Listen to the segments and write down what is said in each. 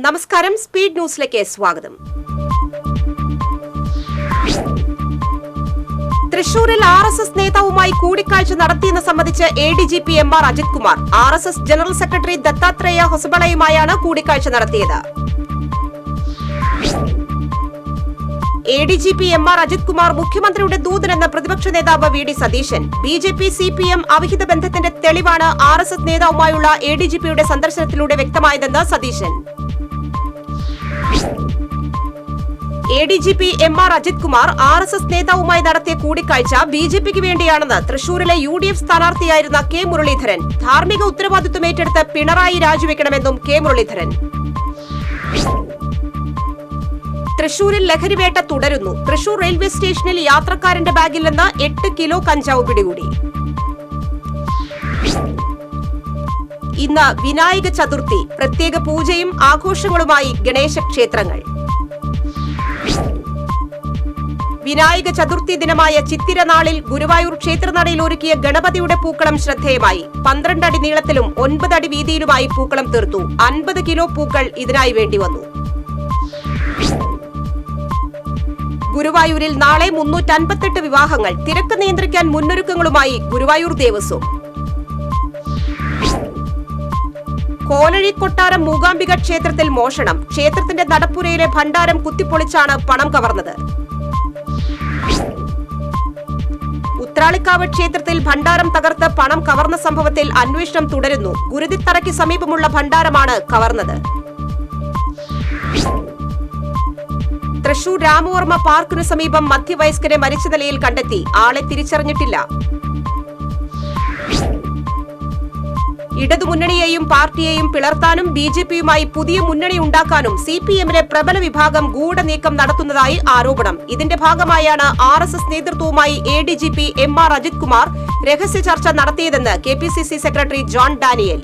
നമസ്കാരം, സ്പീഡ് ന്യൂസിലേക്ക് സ്വാഗതം. തൃശൂരിൽ RSS നേതാവുമായി കൂടിക്കാഴ്ച നടത്തിയെന്ന് സംബന്ധിച്ച് ADGP MR Ajith Kumar RSS general secretary Dattatreya ഹൊസബളയുമായാണ് കൂടിക്കാഴ്ച നടത്തിയത്. ADGP MR അജിത് കുമാർ മുഖ്യമന്ത്രിയുടെ ദൂതനെന്ന് പ്രതിപക്ഷ നേതാവ് VD സതീശൻ. BJP CPM അവിഹിത ബന്ധത്തിന്റെ തെളിവാണ് RSS നേതാവുമായുള്ള ADGPയുടെ സന്ദർശനത്തിലൂടെ വ്യക്തമായതെന്ന് Satheesan. ADGP MR Ajith Kumar RSS നേതാവുമായി നടത്തിയ കൂടിക്കാഴ്ച BJPക്ക് വേണ്ടിയാണെന്ന് തൃശൂരിലെ UDF സ്ഥാനാർത്ഥിയായിരുന്ന K മുരളീധരൻ. ധാർമ്മിക ഉത്തരവാദിത്വം ഏറ്റെടുത്ത് പിണറായി രാജിവെക്കണമെന്നും K മുരളീധരൻ. തൃശൂരിൽ ലഹരിവേട്ട തുടരുന്നു. തൃശൂർ റെയിൽവേ സ്റ്റേഷനിൽ യാത്രക്കാരന്റെ ബാഗിൽ നിന്ന് 8 കിലോ കഞ്ചാവ് പിടികൂടി. ഇന്ന് വിനായക ചതുർത്ഥി. പ്രത്യേക പൂജയും ആഘോഷങ്ങളുമായി ഗണേശ ക്ഷേത്രങ്ങൾ. വിനായക ചതുർത്ഥി ദിനമായ ചിത്തിര നാളിൽ ഗുരുവായൂർ ക്ഷേത്രനടയിൽ ഒരുക്കിയ ഗണപതിയുടെ പൂക്കളം ശ്രദ്ധേയമായി. 12 അടി നീളത്തിലും 9 അടി വീതിയിലുമായി പൂക്കളം തീർത്തു. 50 കിലോ പൂക്കൾ ഇതിനായി വേണ്ടിവന്നു. ഗുരുവായൂരിൽ നാളെ 358 വിവാഹങ്ങൾ. തിരക്ക് നിയന്ത്രിക്കാൻ മുന്നൊരുക്കങ്ങളുമായി ഗുരുവായൂർ ദേവസ്വം. കോലഴി കൊട്ടാരം മൂകാംബിക ക്ഷേത്രത്തിൽ മോഷണം. ക്ഷേത്രത്തിന്റെ നടപ്പുരയിലെ ഭണ്ഡാരം കുത്തിപ്പൊളിച്ചാണ് പണം കവർന്നത്. ഉത്രാളിക്കാവ് ക്ഷേത്രത്തിൽ ഭണ്ഡാരം തകർത്ത് പണം കവർന്ന സംഭവത്തിൽ അന്വേഷണം തുടരുന്നു. ഗുരുതിത്തറയ്ക്ക് സമീപമുള്ള ഭണ്ഡാരമാണ് കവർന്നത്. തൃശൂർ രാമവർമ്മ പാർക്കിനു സമീപം മധ്യവയസ്കരെ മരിച്ച നിലയിൽ കണ്ടെത്തി. ആളെ തിരിച്ചറിഞ്ഞിട്ടില്ല. ഇടതുമുന്നണിയെയും പാർട്ടിയെയും പിളർത്താനും BJPയുമായി പുതിയ മുന്നണി ഉണ്ടാക്കാനും CPMലെ പ്രബല വിഭാഗം ഗൂഢനീക്കം നടത്തുന്നതായി ആരോപണം. ഇതിന്റെ ഭാഗമായാണ് RSS നേതൃത്വവുമായി ADGP MR അജിത് കുമാർ രഹസ്യ ചർച്ച നടത്തിയതെന്ന് KPCC സെക്രട്ടറി ജോൺ ഡാനിയേൽ.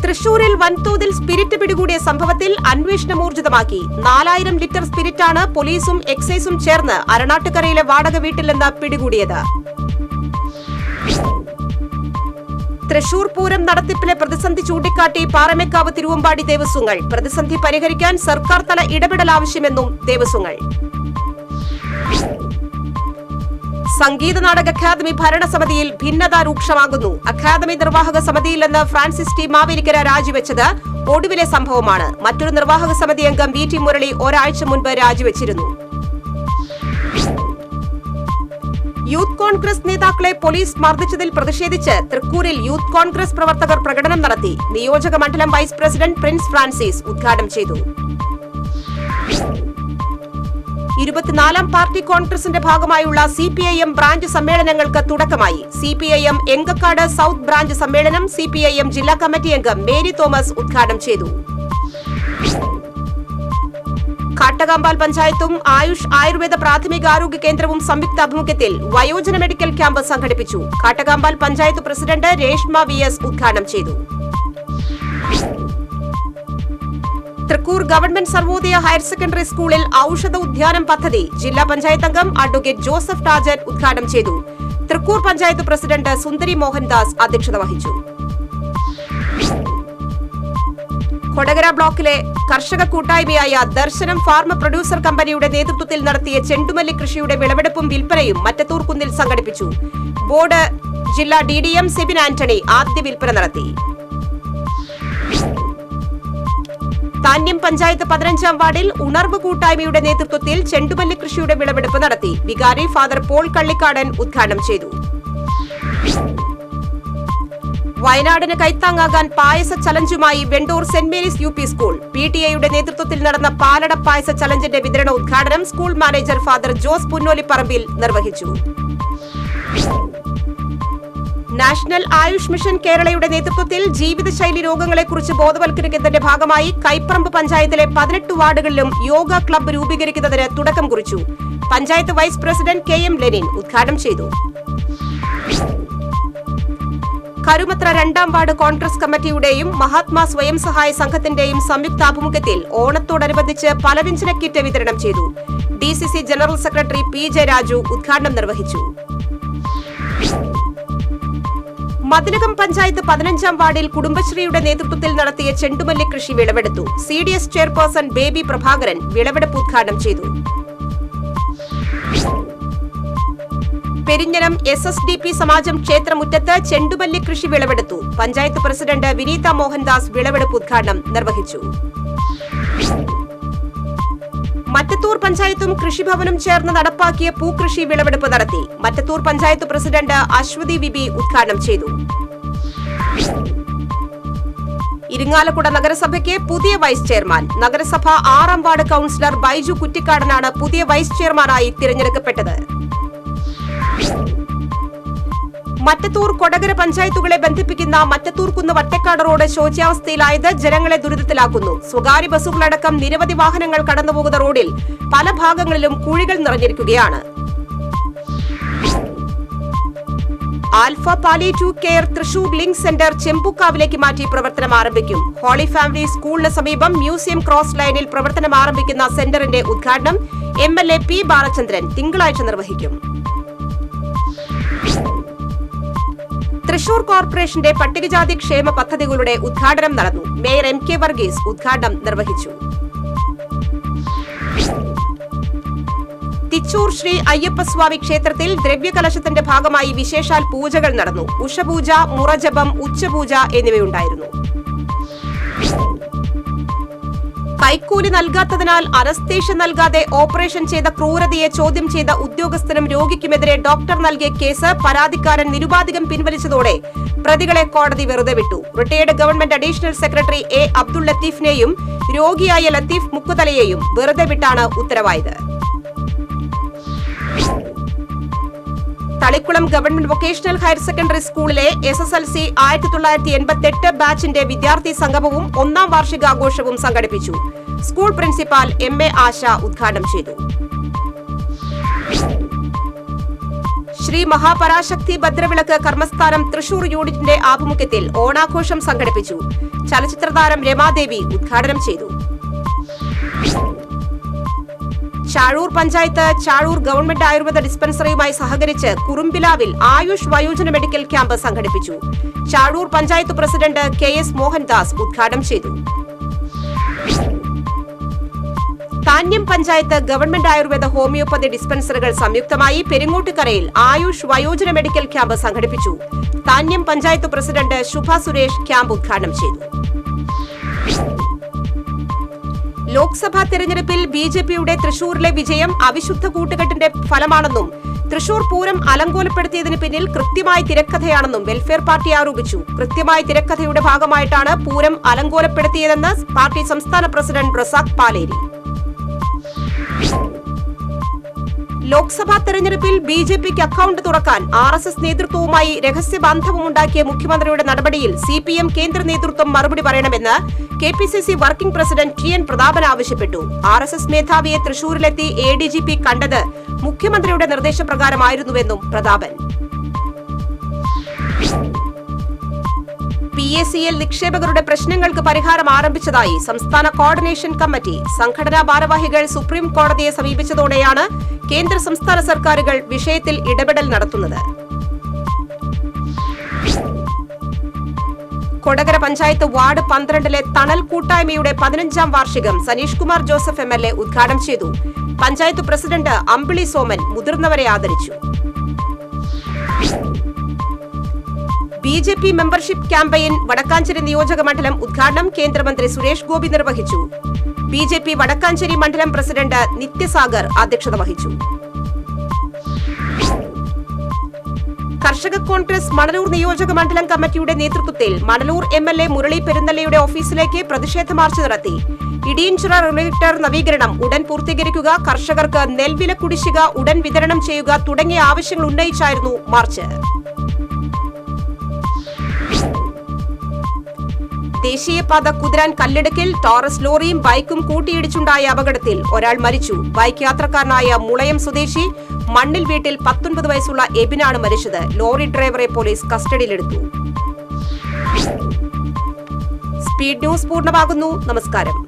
തൃശൂരിൽ വൻതോതിൽ സ്പിരിറ്റ് പിടികൂടിയ സംഭവത്തിൽ അന്വേഷണം ഊർജിതമാക്കി. 4000 ലിറ്റർ സ്പിരിറ്റാണ് പോലീസും എക്സൈസും ചേർന്ന് അരണാട്ടുകരയിലെ വാടക വീട്ടിൽ നിന്ന് പിടികൂടിയത്. തൃശൂർ പൂരം നടത്തിപ്പിലെ പ്രതിസന്ധി ചൂണ്ടിക്കാട്ടി പാറമേക്കാവ് തിരുവമ്പാടി ദേവസ്വങ്ങൾ. പ്രതിസന്ധി പരിഹരിക്കാൻ സർക്കാർ തല ഇടപെടൽ ആവശ്യമെന്നും ദേവസ്വങ്ങൾ. സംഗീത നാടക അക്കാദമി ഭരണസമിതിയിൽ ഭിന്നത രൂക്ഷമാകുന്നു. അക്കാദമി നിർവാഹക സമിതിയിൽ നിന്ന് ഫ്രാൻസിസ് ടി മാവേലിക്കര രാജിവെച്ചത് ഒടുവിലെ സംഭവമാണ്. മറ്റൊരു നിർവാഹക സമിതി അംഗം VT മുരളി ഒരാഴ്ച മുൻപ് രാജിവെച്ചിരുന്നു. യൂത്ത് കോൺഗ്രസ് നേതാക്കളെ പോലീസ് മർദ്ദിച്ചതിൽ പ്രതിഷേധിച്ച് തൃക്കൂരിൽ യൂത്ത് കോൺഗ്രസ് പ്രവർത്തകർ പ്രകടനം നടത്തി. നിയോജക മണ്ഡലം വൈസ് പ്രസിഡന്റ് പ്രിൻസ് ഫ്രാൻസിസ് ഉദ്ഘാടനം ചെയ്തു. 24ാം പാർട്ടി കോൺഗ്രസിന്റെ ഭാഗമായുള്ള CPIM ബ്രാഞ്ച് സമ്മേളനങ്ങൾക്ക് തുടക്കമായി. CPIM എങ്കക്കാട് സൌത്ത് ബ്രാഞ്ച് സമ്മേളനം CPIM ജില്ലാ കമ്മിറ്റി അംഗം മേരി തോമസ് ഉദ്ഘാടനം ചെയ്തു. കാട്ടകാമ്പാൽ പഞ്ചായത്തും ആയുഷ് ആയുർവേദ പ്രാഥമികാരോഗ്യ കേന്ദ്രവും സംയുക്താഭിമുഖ്യത്തിൽ വയോജന മെഡിക്കൽ ക്യാമ്പ് സംഘടിപ്പിച്ചു. കാട്ടകാമ്പാൽ പഞ്ചായത്ത് പ്രസിഡന്റ് രേഷ്മ VS ഉദ്ഘാടനം ചെയ്തു. Thrikkur government Sarvodaya higher secondary സ്കൂളിൽ ഔഷധ ഉദ്യാനം പദ്ധതി ജില്ലാ പഞ്ചായത്ത് അംഗം അഡ്വക്കേറ്റ് ജോസഫ് ടാജൻ ഉദ്ഘാടനം ചെയ്തു. തൃക്കൂർ പഞ്ചായത്ത് പ്രസിഡന്റ് സുന്ദരി മോഹൻദാസ് അധ്യക്ഷത വഹിച്ചു. കൊടകര ബ്ലോക്കിലെ കർഷക കൂട്ടായ്മയായ ദർശനം ഫാർമ പ്രൊഡ്യൂസർ കമ്പനിയുടെ നേതൃത്വത്തിൽ നടത്തിയ ചെണ്ടുമല്ലി കൃഷിയുടെ വിളവെടുപ്പും വിൽപ്പനയും മറ്റത്തൂർ കുന്നിൽ സംഘടിപ്പിച്ചു. ബോർഡ് ജില്ലാ DDM സെബിൻ ആന്റണി ആദ്യ വിൽപ്പന നടത്തി. താന്യം പഞ്ചായത്ത് 15ാം വാർഡിൽ ഉണർവ് കൂട്ടായ്മയുടെ നേതൃത്വത്തിൽ ചെണ്ടുമല്ലി കൃഷിയുടെ വിളവെടുപ്പ് നടത്തി. വികാരി ഫാദർ പോൾ കള്ളിക്കാടൻ ഉദ്ഘാടനം ചെയ്തു. വയനാടിന് കൈത്താങ്ങാകാൻ പായസ ചലഞ്ചുമായി Vendoor saint Mary's UP school. PTA നേതൃത്വത്തിൽ നടന്ന പാലട പായസ ചലഞ്ചിന്റെ വിതരണ ഉദ്ഘാടനം school manager father Jose Punnoliparambil നിർവഹിച്ചു. നാഷണൽ ആയുഷ് മിഷൻ കേരളയുടെ നേതൃത്വത്തിൽ ജീവിതശൈലി രോഗങ്ങളെക്കുറിച്ച് ബോധവൽക്കരിക്കുന്നതിന്റെ ഭാഗമായി കൈപ്പറമ്പ് പഞ്ചായത്തിലെ 18 വാർഡുകളിലും യോഗ ക്ലബ്ബ് രൂപീകരിക്കുന്നതിന് തുടക്കം കുറിച്ചു. Panchayat vice president KM Lenin ഉദ്ഘാടനം ചെയ്തു. കരുമത്ര 2ാം വാർഡ് കോൺഗ്രസ് കമ്മിറ്റിയുടെയും മഹാത്മാ സ്വയം സഹായ സംഘത്തിന്റെയും സംയുക്താഭിമുഖ്യത്തിൽ ഓണത്തോടനുബന്ധിച്ച് പലവ്യഞ്ജന കിറ്റ് വിതരണം ചെയ്തു. DCC general secretary PJ Raju ഉദ്ഘാടനം നിർവഹിച്ചു. മതിലകം പഞ്ചായത്ത് 15-ാം വാർഡിൽ കുടുംബശ്രീയുടെ നേതൃത്വത്തിൽ നടത്തിയ ചെണ്ടുമല്ലി കൃഷി വിളവെടുത്തു. CDS ചെയർപേഴ്സൺ ബേബി പ്രഭാകരൻ വിളവെടുപ്പ് ഉദ്ഘാടനം ചെയ്തു. പെരിഞ്ഞനം SSDP സമാജം ക്ഷേത്രമുറ്റത്ത് ചെണ്ടുമല്ലി കൃഷി വിളവെടുത്തു. പഞ്ചായത്ത് പ്രസിഡന്റ് വിനീത മോഹൻദാസ് വിളവെടുപ്പ് ഉദ്ഘാടനം നിർവഹിച്ചു. മറ്റത്തൂർ പഞ്ചായത്തും കൃഷിഭവനും ചേർന്ന് നടപ്പാക്കിയ പൂക്കൃഷി വിളവെടുപ്പ് നടത്തി. മറ്റത്തൂർ പഞ്ചായത്ത് പ്രസിഡന്റ് അശ്വതി വിബി ഉദ്ഘാടനം ചെയ്തു. ഇരിങ്ങാലക്കുട നഗരസഭയ്ക്ക് പുതിയ വൈസ് ചെയർമാൻ. നഗരസഭ 6-ാം വാർഡ് കൌൺസിലർ ബൈജു കുറ്റിക്കാടനാണ് പുതിയ വൈസ് ചെയർമാനായി തിരഞ്ഞെടുക്കപ്പെട്ടത്. മറ്റത്തൂർ കൊടകര പഞ്ചായത്തുകളെ ബന്ധിപ്പിക്കുന്ന മറ്റത്തൂർക്കുന്ന് വട്ടേക്കാട് റോഡ് ശോച്യാവസ്ഥയിലായത് ജനങ്ങളെ ദുരിതത്തിലാക്കുന്നു. സ്വകാര്യ ബസ്സുകളടക്കം നിരവധി വാഹനങ്ങൾ കടന്നുപോകുന്ന റോഡിൽ പല ഭാഗങ്ങളിലും കുഴികൾ നിറഞ്ഞിരിക്കുകയാണ്. Alpha palliative care Thrissur link centre ചെമ്പുക്കാവിലേക്ക് മാറ്റി പ്രവർത്തനം ആരംഭിക്കും. ഹോളി ഫാമിലി സ്കൂളിന് സമീപം മ്യൂസിയം ക്രോസ് ലൈനിൽ പ്രവർത്തനം ആരംഭിക്കുന്ന സെന്ററിന്റെ ഉദ്ഘാടനം MLA P ബാലചന്ദ്രൻ തിങ്കളാഴ്ച നിർവഹിക്കും. തൃശൂർ കോർപ്പറേഷന്റെ പട്ടികജാതി ക്ഷേമ പദ്ധതികളുടെ ഉദ്ഘാടനം നടന്നു. മേയർ MK വർഗീസ് ഉദ്ഘാടനം നിർവഹിച്ചു. തിച്ചൂർ ശ്രീ അയ്യപ്പസ്വാമി ക്ഷേത്രത്തിൽ ദ്രവ്യകലശത്തിന്റെ ഭാഗമായി വിശേഷാൽ പൂജകൾ നടന്നു. ഉഷപൂജ, മുറജപം, ഉച്ചപൂജ എന്നിവയുണ്ടായിരുന്നു. കൈക്കൂലി നൽകാത്തതിനാൽ അനസ്തേഷ്യ നൽകാതെ ഓപ്പറേഷൻ ചെയ്ത ക്രൂരതയെ ചോദ്യം ചെയ്ത ഉദ്യോഗസ്ഥനും രോഗിക്കുമെതിരെ ഡോക്ടർ നൽകിയ കേസ് പരാതിക്കാരൻ നിരുപാധികം പിൻവലിച്ചതോടെ പ്രതികളെ കോടതി വെറുതെ വിട്ടു. Retired government additional secretary A Abdul ലത്തീഫിനെയും രോഗിയായ ലത്തീഫ് മുക്കുതലയെയും വെറുതെ വിട്ടാണ് ഉത്തരവായത്. Thalikulam government vocational higher secondary സ്കൂളിലെ SSLC 1988 ബാച്ചിന്റെ വിദ്യാർത്ഥി സംഗമവും 1-ാം വാർഷികാഘോഷവും സംഘടിപ്പിച്ചു. സ്കൂൾ പ്രിൻസിപ്പാൽ MA ആശ ഉദ്ഘാടനം ചെയ്തു. ശ്രീ മഹാപരാശക്തി ഭദ്രവിളക്ക് കർമ്മസ്ഥാനം തൃശൂർ യൂണിറ്റിന്റെ ആഭിമുഖ്യത്തിൽ ഓണാഘോഷം സംഘടിപ്പിച്ചു. ചലച്ചിത്രതാരം രമാദേവി ഉദ്ഘാടനം ചെയ്തു. ചാഴൂർ പഞ്ചായത്ത് ചാഴൂർ ഗവൺമെന്റ് ആയുർവേദ ഡിസ്പെൻസറിയുമായി സഹകരിച്ച് കുറുമ്പിലാവിൽ ആയുഷ് വയോജന മെഡിക്കൽ ക്യാമ്പ് സംഘടിപ്പിച്ചു. ചാഴൂർ പഞ്ചായത്ത് പ്രസിഡന്റ് KS മോഹൻദാസ് ഉദ്ഘാടനം ചെയ്തു. താന്യം പഞ്ചായത്ത് ഗവൺമെന്റ് ആയുർവേദ ഹോമിയോപ്പതി ഡിസ്പെൻസറികൾ സംയുക്തമായി പെരിങ്ങോട്ടുകരയിൽ ആയുഷ് വയോജന മെഡിക്കൽ ക്യാമ്പ് സംഘടിപ്പിച്ചു. താന്യം പഞ്ചായത്ത് പ്രസിഡന്റ് ശുഭ സുരേഷ് ക്യാമ്പ് ഉദ്ഘാടനം ചെയ്തു. ലോക്സഭാ തെരഞ്ഞെടുപ്പിൽ BJPയുടെ തൃശൂരിലെ വിജയം അവിശുദ്ധ കൂട്ടുകെട്ടിന്റെ ഫലമാണെന്നും തൃശൂർ പൂരം അലങ്കോലപ്പെടുത്തിയതിന് പിന്നിൽ കൃത്യമായ തിരക്കഥയാണെന്നും വെൽഫെയർ പാർട്ടി ആരോപിച്ചു. കൃത്യമായ തിരക്കഥയുടെ ഭാഗമായിട്ടാണ് പൂരം അലങ്കോലപ്പെടുത്തിയതെന്ന് പാർട്ടി സംസ്ഥാന പ്രസിഡന്റ് റസാഖ് പാലേരി. ലോക്സഭാ തെരഞ്ഞെടുപ്പിൽ BJPക്ക് അക്കൌണ്ട് തുറക്കാൻ RSS നേതൃത്വവുമായി രഹസ്യബന്ധവുമുണ്ടാക്കിയ മുഖ്യമന്ത്രിയുടെ നടപടിയിൽ CPM കേന്ദ്ര നേതൃത്വം മറുപടി പറയണമെന്ന് KPCC working president TN Prathapan ആവശ്യപ്പെട്ടു. RSS മേധാവിയെ തൃശൂരിലെത്തി ADGP കണ്ടത് മുഖ്യമന്ത്രിയുടെ നിർദ്ദേശപ്രകാരമായിരുന്നുവെന്നും പ്രതാപൻ. PACL നിക്ഷേപകരുടെ പ്രശ്നങ്ങൾക്ക് പരിഹാരം ആരംഭിച്ചതായി സംസ്ഥാന കോർഡിനേഷൻ കമ്മിറ്റി. സംഘടനാ ഭാരവാഹികൾ സുപ്രീം കോടതിയെ സമീപിച്ചതോടെയാണ് കേന്ദ്ര സംസ്ഥാന സർക്കാരുകൾ വിഷയത്തിൽ ഇടപെടൽ നടത്തുന്നത്. കൊടകര പഞ്ചായത്ത് വാർഡ് 12-ലെ തണൽ കൂട്ടായ്മയുടെ 15-ാം വാർഷികം സനീഷ് കുമാർ ജോസഫ് MLA ഉദ്ഘാടനം ചെയ്തു. പഞ്ചായത്ത് പ്രസിഡന്റ് അമ്പിളി സോമൻ മുതിർന്നവരെ ആദരിച്ചു. BJP മെമ്പർഷിപ്പ് ക്യാമ്പയിൻ വടക്കാഞ്ചേരി നിയോജക മണ്ഡലം ഉദ്ഘാടനം കേന്ദ്രമന്ത്രി സുരേഷ് ഗോപി നിർവഹിച്ചു. BJP വടക്കാഞ്ചേരി മണ്ഡലം പ്രസിഡന്റ് നിത്യസാഗർ അധ്യക്ഷത വഹിച്ചു. കർഷക കോൺഗ്രസ് മണലൂർ നിയോജക മണ്ഡലം കമ്മിറ്റിയുടെ നേതൃത്വത്തിൽ മണലൂർ MLA മുരളി പെരുന്നല്ലയുടെ ഓഫീസിലേക്ക് പ്രതിഷേധ മാർച്ച് നടത്തി. ഇടിയഞ്ചിറ റെഗുലേറ്റർ നവീകരണം ഉടൻ പൂർത്തീകരിക്കുക, കർഷകർക്ക് നെൽവില കുടിശ്ശിക ഉടൻ വിതരണം ചെയ്യുക തുടങ്ങിയ ആവശ്യങ്ങൾ ഉന്നയിച്ചായിരുന്നു മാർച്ച്. ദേശീയപാത കുതിരാൻ കല്ലിടുക്കിൽ ടോറസ് ലോറിയും ബൈക്കും കൂട്ടിയിടിച്ചുണ്ടായ അപകടത്തിൽ ഒരാൾ മരിച്ചു. ബൈക്ക് യാത്രക്കാരനായ മുളയം സ്വദേശി മണ്ണിൽ വീട്ടിൽ 19 വയസ്സുള്ള എബിനാണ് മരിച്ചത്. ലോറി ഡ്രൈവറെ പോലീസ് കസ്റ്റഡിയിലെടുത്തു. സ്പീഡ് ന്യൂസ് പൂർണ്ണമാകുന്നു. നമസ്കാരം.